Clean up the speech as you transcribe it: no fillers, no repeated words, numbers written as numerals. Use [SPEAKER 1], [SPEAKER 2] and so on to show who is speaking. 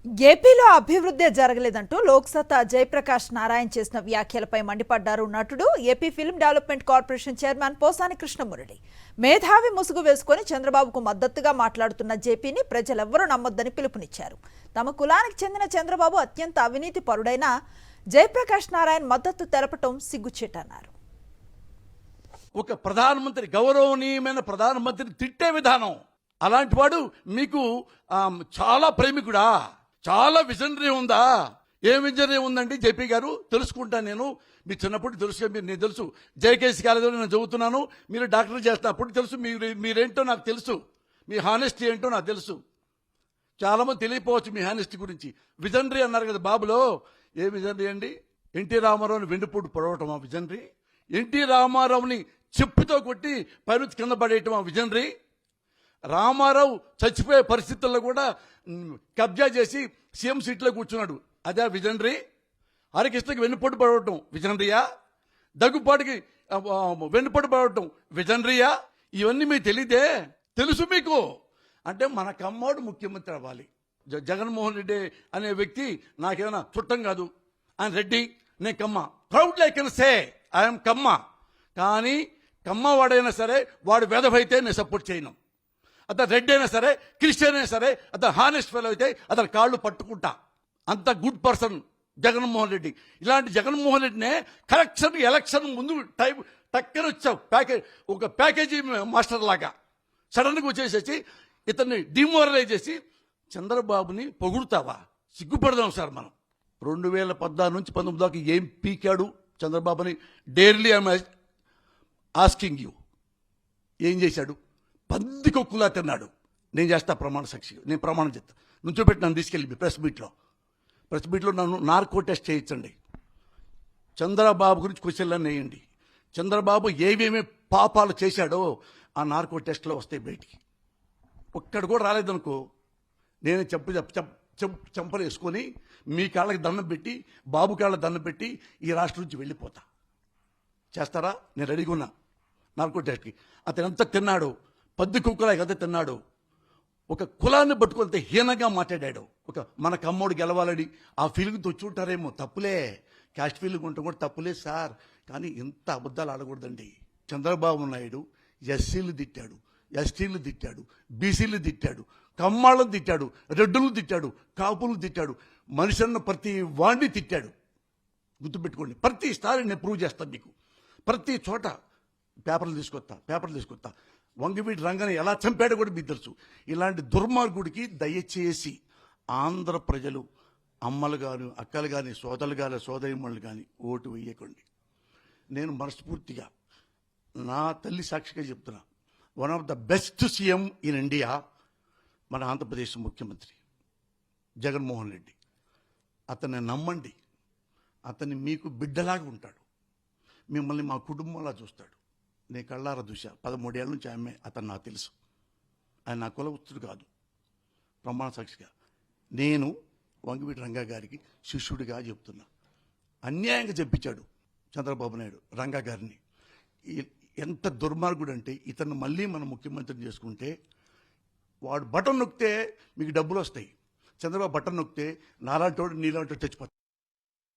[SPEAKER 1] ఏపీలో అభివృద్ధి జరగలేదంటూ లోక్సత్తా జయప్రకాష్ నారాయణ్ చేసిన వ్యాఖ్యలపై మండిపడ్డారు నటుడు. AP film development corporation chairman Posani Krishnamurali మేధావి ముసుగు వేసుకుని చంద్రబాబుకు మద్దతుగా మాట్లాడుతున్న జేపీని ప్రజలెవ్వరూ నమ్మొద్దని పిలుపునిచ్చారు. తమ కులానికి చెందిన చంద్రబాబు అత్యంత అవినీతి పరుడైన జయప్రకాష్ నారాయణ్ మద్దతు తెలపటం సిగ్గుచేటన్నారు.
[SPEAKER 2] ఒక ప్రధానమంత్రి, గౌరవనీయమైన ప్రధానమంత్రిని తిట్టే విధానం, అలాంటి వాడు మీకు చాలా ప్రేమికుడా? చాలా విజనరీ ఉందా? ఏం విజనరీ ఉందండి జేపీ గారు? తెలుసుకుంటాను నేను. మీ చిన్నప్పుడు తెలుసు, నేను తెలుసు. జేకేసీ కాలేజీలో నేను చదువుతున్నాను, మీరు డాక్టర్ చేస్తున్నప్పుడు తెలుసు. మీరేంటో నాకు తెలుసు, మీ హానెస్టీ ఏంటో నాకు తెలుసు. చాలా మంది తెలియపోవచ్చు మీ హానెస్టీ గురించి. విజనరీ అన్నారు కదా బాబులో, ఏ విజనరీ అండి? ఎన్టీ రామారావుని వెండిపూడి పొడవటం ఆ విజనరీ? ఎన్టీ రామారావుని చెప్పుతో కొట్టి పైనుంచి కింద పడేయటం ఆ విజనరీ? రామారావు చచ్చిపోయే పరిస్థితుల్లో కూడా కబ్జా చేసి సీఎం సీట్లో కూర్చున్నాడు, అదే విజనరీ? హరికృష్ణకి వెన్నుపోటు పడవటం విజనరీయా? దగ్గుపాటికి వెన్నుపోటు పడవటం విజనరీయా? ఇవన్నీ మీకు తెలియదే? తెలుసు మీకు. అంటే మన కమ్మోడు ముఖ్యమంత్రి అవ్వాలి. జగన్మోహన్ రెడ్డి అనే వ్యక్తి నాకేమైనా చుట్టం కాదు. ఆయన రెడ్డి, నేను Kamma. Proudly I can say I'm Kamma. కానీ కమ్మ వాడైనా సరే వాడు వెధవైతే నేను సపోర్ట్ చేయను. అతను రెడ్డి అయినా సరే, క్రిస్టియన్ అయినా సరే, అతను హానెస్ట్ ఫెలో అయితే అతని కాళ్ళు పట్టుకుంటా. అంత గుడ్ పర్సన్ జగన్మోహన్ రెడ్డి. ఇలాంటి జగన్మోహన్ రెడ్డినే కరెక్షన్ ఎలక్షన్ ముందు టైం టక్కన వచ్చావు, ఒక ప్యాకేజీ మాస్టర్ లాగా సడన్గా వచ్చేసేసి ఇతన్ని డిమోరలైజ్ చేసి చంద్రబాబుని పొగుడుతావా? సిగ్గుపడదాం సార్ మనం. 2014 నుంచి 19 దాకా ఏం పీకాడు చంద్రబాబుని? డేర్లీ ఐఎమ్ ఆస్కింగ్ యూ, ఏం చేశాడు? పందికొక్కులా తిన్నాడు. నేను చేస్తా ప్రమాణ సాక్షిగా, నేను ప్రమాణం చేస్తా. నుంచోబెట్టి నన్ను తీసుకెళ్ళి ప్రెస్ మీట్లో నన్ను నార్కో టెస్ట్ చేయించండి. చంద్రబాబు గురించి క్వశ్చన్లన్నీ వేయండి. చంద్రబాబు ఏమేమి పాపాలు చేశాడో ఆ నార్కో టెస్ట్లో వస్తాయి బయటికి. ఒక్కడు కూడా రాలేదనుకో, నేను చెంపలు వేసుకొని మీ కాళ్ళకి దండం పెట్టి, బాబు కాళ్ళకి దండం పెట్టి ఈ రాష్ట్రం నుంచి వెళ్ళిపోతా. చేస్తారా? నేను రెడీగా ఉన్నా నార్కో టెస్ట్కి. అతను ఎంత తిన్నాడు, పద్దు కుక్కలా ఎంత తిన్నాడు. ఒక కులాన్ని పట్టుకుంటే హీనంగా మాట్లాడాడు. మన కమ్మోడు గెలవాలని ఆ ఫీలింగ్తో చూంటారేమో. తప్పులే, క్యాస్ట్ ఫీలింగ్ ఉంటే కూడా తప్పులే సార్. కానీ ఇంత అబద్ధాలు ఆడకూడదండి. చంద్రబాబు నాయుడు ఎస్సీలు తిట్టాడు, ఎస్టీలు తిట్టాడు, బీసీలు తిట్టాడు, కమ్మాళ్ళను తిట్టాడు, రెడ్డులు తిట్టాడు, కాపులు తిట్టాడు, మనిషి అన్న ప్రతి వాడిని తిట్టాడు. గుర్తుపెట్టుకోండి. ప్రతిసారి నేను ప్రూవ్ చేస్తాను మీకు. ప్రతి చోట పేపర్లు తీసుకొస్తా. వంగవీటి రంగని ఎలా చంపాడో కూడా మీకు తెలుసు. ఇలాంటి దుర్మార్గుడికి దయచేసి ఆంధ్ర ప్రజలు, అమ్మలు కానీ, అక్కలు కానీ, సోదరులు కానీ, సోదరిమణులు కానీ ఓటు వేయకండి. నేను మనస్ఫూర్తిగా నా తల్లి సాక్షిగా చెప్తున్నా, one of the best CM in India మన ఆంధ్రప్రదేశ్ ముఖ్యమంత్రి జగన్మోహన్ రెడ్డి. అతన్ని నమ్మండి. అతన్ని మీకు బిడ్డలాగా ఉంటాడు. మిమ్మల్ని మా కుటుంబంలా చూస్తాడు. నేను కళ్ళారా చూశా. 13 ఏళ్ళ నుంచి అతను నాకు తెలుసు. ఆయన నా కులవృత్తుడు కాదు. ప్రమాణ సాక్షిగా నేను వంగవీటి రంగా గారికి శిష్యుడిగా చెప్తున్నా. అన్యాయంగా చెప్పించాడు చంద్రబాబు నాయుడు రంగా గారిని. ఎంత దుర్మార్గుడు అంటే, ఇతను మళ్ళీ మనం ముఖ్యమంత్రిని చేసుకుంటే వాడు బటన్ నొక్కితే మీకు డబ్బులు వస్తాయి. చంద్రబాబు బటన్ నొక్కితే నాలాంటి వాడు నీలాంటి చచ్చిపోతాడు.